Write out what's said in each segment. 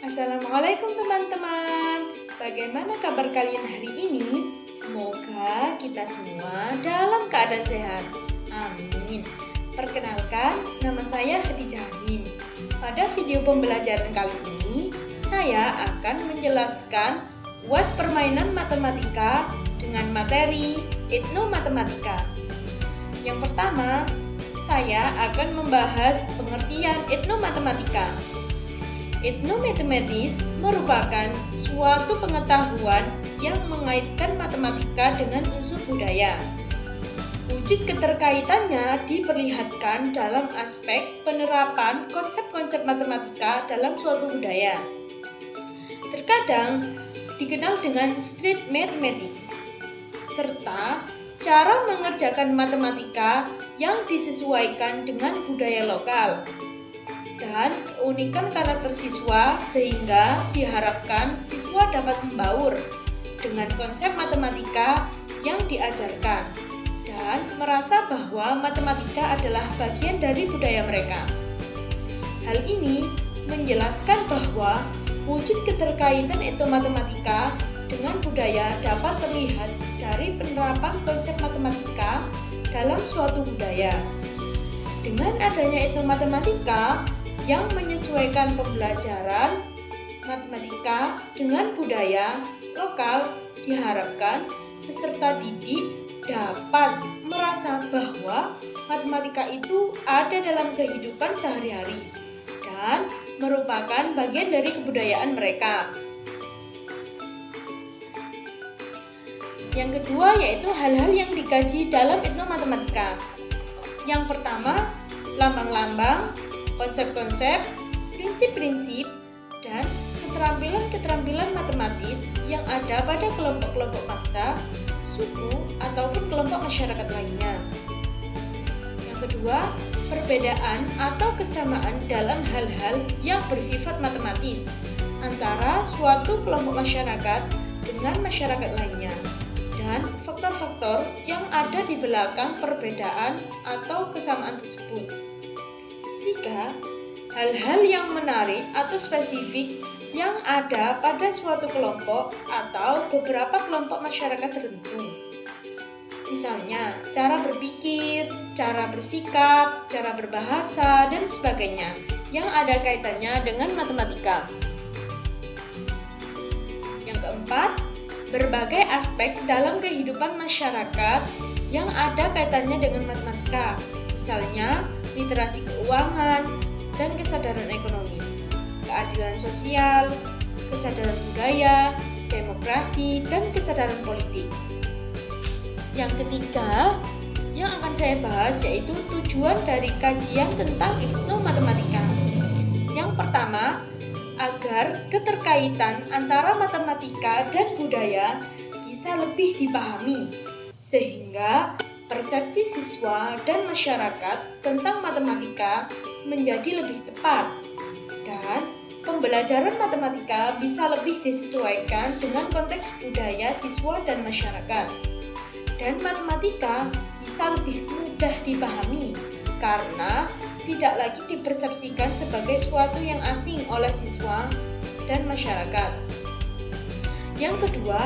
Assalamualaikum teman-teman. Bagaimana kabar kalian hari ini? Semoga kita semua dalam keadaan sehat. Amin. Perkenalkan, nama saya Khadijah Hanim. Pada video pembelajaran kali ini, saya akan menjelaskan UAS permainan matematika dengan materi etnomatematika. Yang pertama, saya akan membahas pengertian etnomatematika. Etnomatematis merupakan suatu pengetahuan yang mengaitkan matematika dengan unsur budaya. Wujud keterkaitannya diperlihatkan dalam aspek penerapan konsep-konsep matematika dalam suatu budaya. Terkadang dikenal dengan street mathematics, serta cara mengerjakan matematika yang disesuaikan dengan budaya lokal dan keunikan karakter siswa sehingga diharapkan siswa dapat membaur dengan konsep matematika yang diajarkan dan merasa bahwa matematika adalah bagian dari budaya mereka. Hal ini menjelaskan bahwa wujud keterkaitan etnomatematika dengan budaya dapat terlihat dari penerapan konsep matematika dalam suatu budaya. Dengan adanya etnomatematika yang menyesuaikan pembelajaran matematika dengan budaya lokal, diharapkan peserta didik dapat merasa bahwa matematika itu ada dalam kehidupan sehari-hari dan merupakan bagian dari kebudayaan mereka. Yang kedua yaitu hal-hal yang dikaji dalam etnomatematika. Yang pertama, lambang-lambang, konsep-konsep, prinsip-prinsip, dan keterampilan-keterampilan matematis yang ada pada kelompok-kelompok bangsa, suku, ataupun kelompok masyarakat lainnya. Yang kedua, perbedaan atau kesamaan dalam hal-hal yang bersifat matematis antara suatu kelompok masyarakat dengan masyarakat lainnya, dan faktor-faktor yang ada di belakang perbedaan atau kesamaan tersebut. 3. Hal-hal yang menarik atau spesifik yang ada pada suatu kelompok atau beberapa kelompok masyarakat tertentu. Misalnya, cara berpikir, cara bersikap, cara berbahasa, dan sebagainya yang ada kaitannya dengan matematika. Yang keempat, berbagai aspek dalam kehidupan masyarakat yang ada kaitannya dengan matematika. Misalnya, literasi keuangan dan kesadaran ekonomi, keadilan sosial, kesadaran budaya, demokrasi, dan kesadaran politik. Yang ketiga yang akan saya bahas yaitu tujuan dari kajian tentang etnomatematika. Yang pertama, agar keterkaitan antara matematika dan budaya bisa lebih dipahami, sehingga persepsi siswa dan masyarakat tentang matematika menjadi lebih tepat, dan pembelajaran matematika bisa lebih disesuaikan dengan konteks budaya siswa dan masyarakat. Dan matematika bisa lebih mudah dipahami karena tidak lagi dipersepsikan sebagai sesuatu yang asing oleh siswa dan masyarakat. Yang kedua,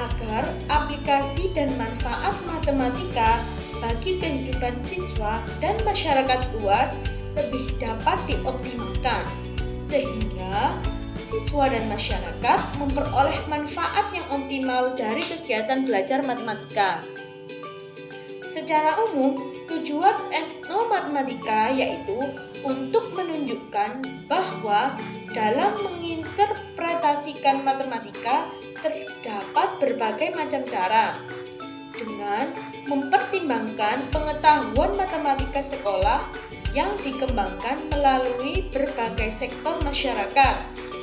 agar aplikasi dan manfaat matematika bagi kehidupan siswa dan masyarakat luas lebih dapat dioptimalkan, sehingga siswa dan masyarakat memperoleh manfaat yang optimal dari kegiatan belajar matematika. Secara umum, tujuan etnomatematika yaitu untuk menunjukkan bahwa dalam menginterpretasikan matematika terdapat berbagai macam cara dengan mempertimbangkan pengetahuan matematika sekolah yang dikembangkan melalui berbagai sektor masyarakat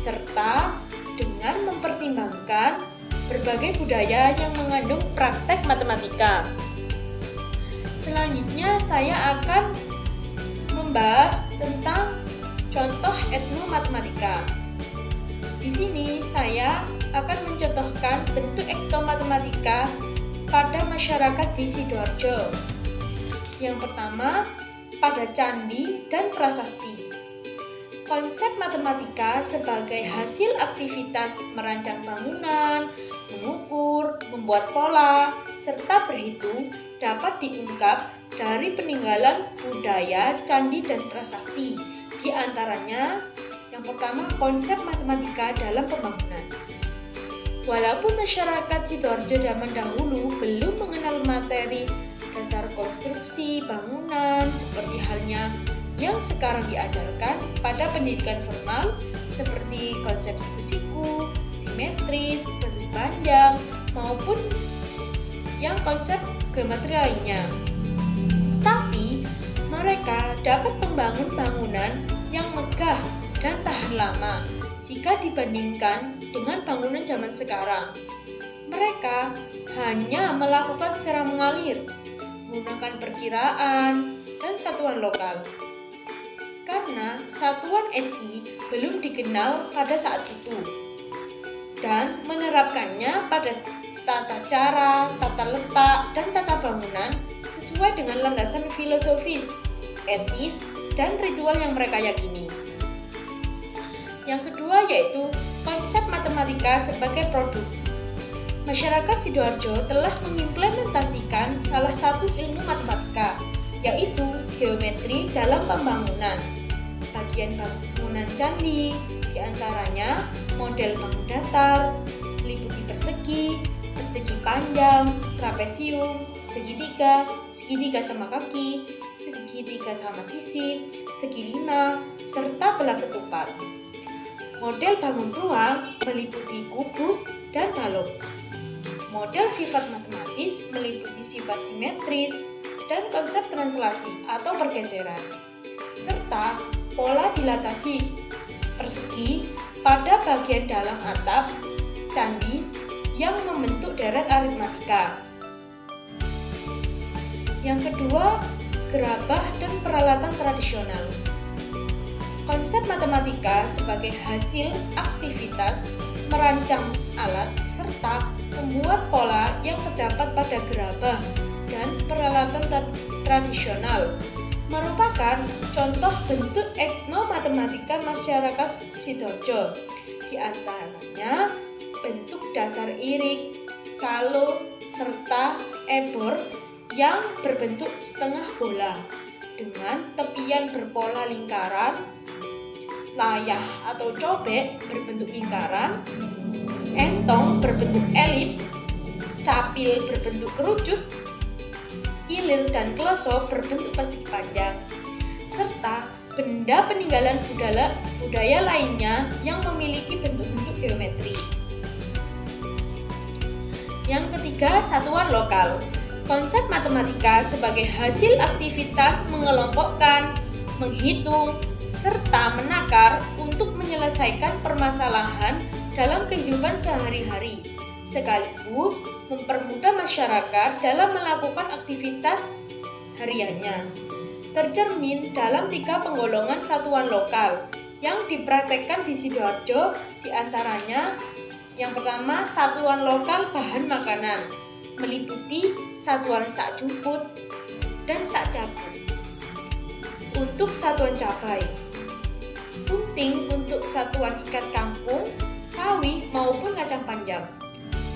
serta dengan mempertimbangkan berbagai budaya yang mengandung praktek matematika. Selanjutnya saya akan membahas tentang contoh etnomatematika. Di sini saya akan mencontohkan bentuk etnomatematika pada masyarakat di Sidoarjo. Yang pertama, pada candi dan prasasti. Konsep matematika sebagai hasil aktivitas merancang bangunan, mengukur, membuat pola, serta berhitung dapat diungkap dari peninggalan budaya, candi, dan prasasti. Di antaranya, yang pertama, konsep matematika dalam pembangunan. Walaupun masyarakat Sidoarjo zaman dahulu belum mengenal materi dasar konstruksi bangunan seperti halnya yang sekarang diajarkan pada pendidikan formal seperti konsep siku-siku, simetris, persegi panjang, maupun yang konsep geometri lainnya. Tapi mereka dapat membangun bangunan yang megah dan tahan lama jika dibandingkan dengan bangunan zaman sekarang. Mereka hanya melakukan secara mengalir, menggunakan perkiraan dan satuan lokal. Karena satuan SI belum dikenal pada saat itu, dan menerapkannya pada tata cara, tata letak, dan tata bangunan sesuai dengan landasan filosofis, etis, dan ritual yang mereka yakini. Yang kedua yaitu konsep matematika sebagai produk. Masyarakat Sidoarjo telah mengimplementasikan salah satu ilmu matematika, yaitu geometri dalam pembangunan. Bagian bangunan candi, diantaranya model bangun datar, meliputi persegi, persegi panjang, trapesium, segitiga, segitiga sama kaki, segitiga sama sisi, segi lima, serta belah ketupat. Model bangun ruang meliputi kubus dan balok. Model sifat matematis meliputi sifat simetris dan konsep translasi atau pergeseran, serta pola dilatasi persegi pada bagian dalam atap candi yang membentuk deret aritmatika. Yang kedua, gerabah dan peralatan tradisional. Konsep matematika sebagai hasil aktivitas merancang alat serta membuat pola yang terdapat pada gerabah dan peralatan tradisional merupakan contoh bentuk etnomatematika masyarakat Sidoarjo. Di antaranya bentuk dasar irik, kalo, serta ebor yang berbentuk setengah bola dengan tepian berpola lingkaran, layah atau cobek berbentuk lingkaran, entong berbentuk elips, capil berbentuk kerucut, ilir dan kloso berbentuk persegi panjang, serta benda peninggalan budaya lainnya yang memiliki bentuk-bentuk geometri. Yang ketiga, satuan lokal. Konsep matematika sebagai hasil aktivitas mengelompokkan, menghitung, serta menakar untuk menyelesaikan permasalahan dalam kehidupan sehari-hari, sekaligus mempermudah masyarakat dalam melakukan aktivitas hariannya. Tercermin dalam 3 penggolongan satuan lokal yang dipraktekkan di Sidoarjo, diantaranya yang pertama satuan lokal bahan makanan, meliputi satuan sak juput dan sak cabut. Untuk satuan cabai, tunting untuk satuan ikat kangkung, sawi maupun kacang panjang,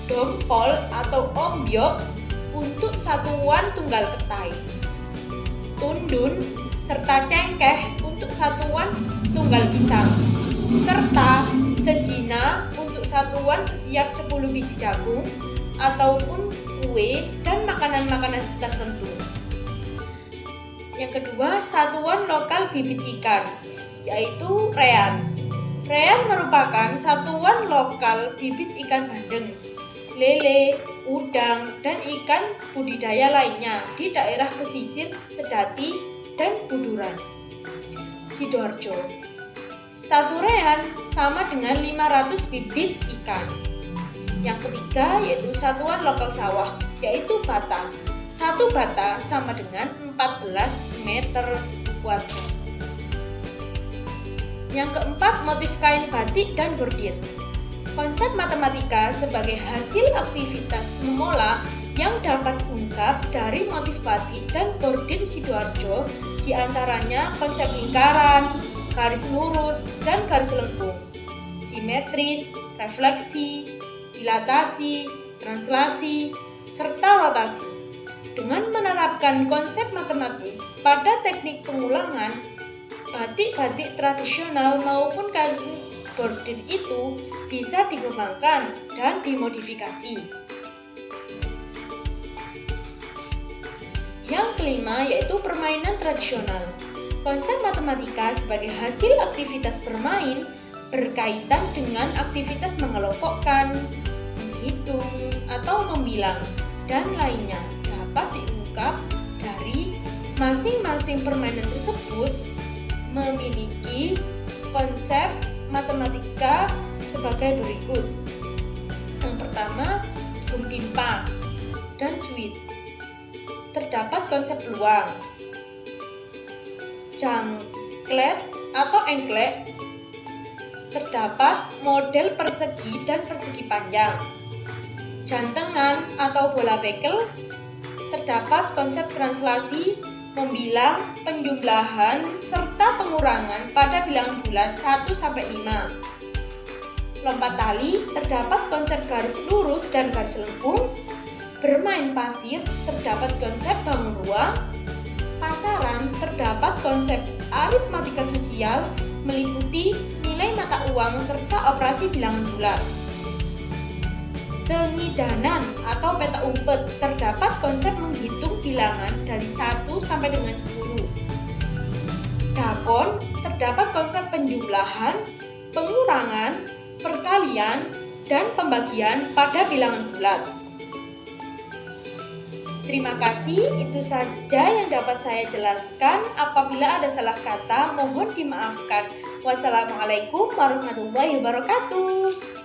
dompol atau ombyok untuk satuan tunggal petai, tundun serta cengkeh untuk satuan tunggal pisang, serta sejina untuk satuan setiap 10 biji jagung ataupun kue dan makanan-makanan tertentu. Yang kedua, satuan lokal bibit ikan, yaitu rean. Rean merupakan satuan lokal bibit ikan bandeng, lele, udang, dan ikan budidaya lainnya di daerah pesisir Sedati dan Buduran, Sidoarjo. Satu rean sama dengan 500 bibit ikan. Yang ketiga yaitu satuan lokal sawah, yaitu bata. Satu bata sama dengan 14 meter kuadrat. Yang keempat, motif kain batik dan bordir. Konsep matematika sebagai hasil aktivitas memola yang dapat diungkap dari motif batik dan bordir Sidoarjo, diantaranya konsep lingkaran, garis lurus, dan garis lengkung, simetris, refleksi, dilatasi, translasi, serta rotasi. Dengan menerapkan konsep matematis pada teknik pengulangan, batik-batik tradisional maupun kain bordir itu bisa dikembangkan dan dimodifikasi. Yang kelima yaitu permainan tradisional. Konsep matematika sebagai hasil aktivitas bermain berkaitan dengan aktivitas mengelompokkan, menghitung, atau membilang, dan lainnya dapat diungkap dari masing-masing permainan tersebut memiliki konsep matematika sebagai berikut. Yang pertama, Bumbimpa dan Sweet. Terdapat konsep peluang. Jangklet atau engklek. Terdapat model persegi dan persegi panjang. Jantengan atau bola bekel. Terdapat konsep translasi, membilang, penjumlahan, serta pengurangan pada bilangan bulat 1-5. Lompat tali, terdapat konsep garis lurus dan garis lengkung. Bermain pasir, terdapat konsep bangun ruang. Pasaran, terdapat konsep aritmatika sosial, meliputi nilai mata uang serta operasi bilangan bulat. Sengidanan atau peta umpet, terdapat konsep menghitung bilangan dari 1 sampai dengan 10. Dakon, terdapat konsep penjumlahan, pengurangan, perkalian, dan pembagian pada bilangan bulat. Terima kasih, itu saja yang dapat saya jelaskan. Apabila ada salah kata, mohon dimaafkan. Wassalamualaikum warahmatullahi wabarakatuh.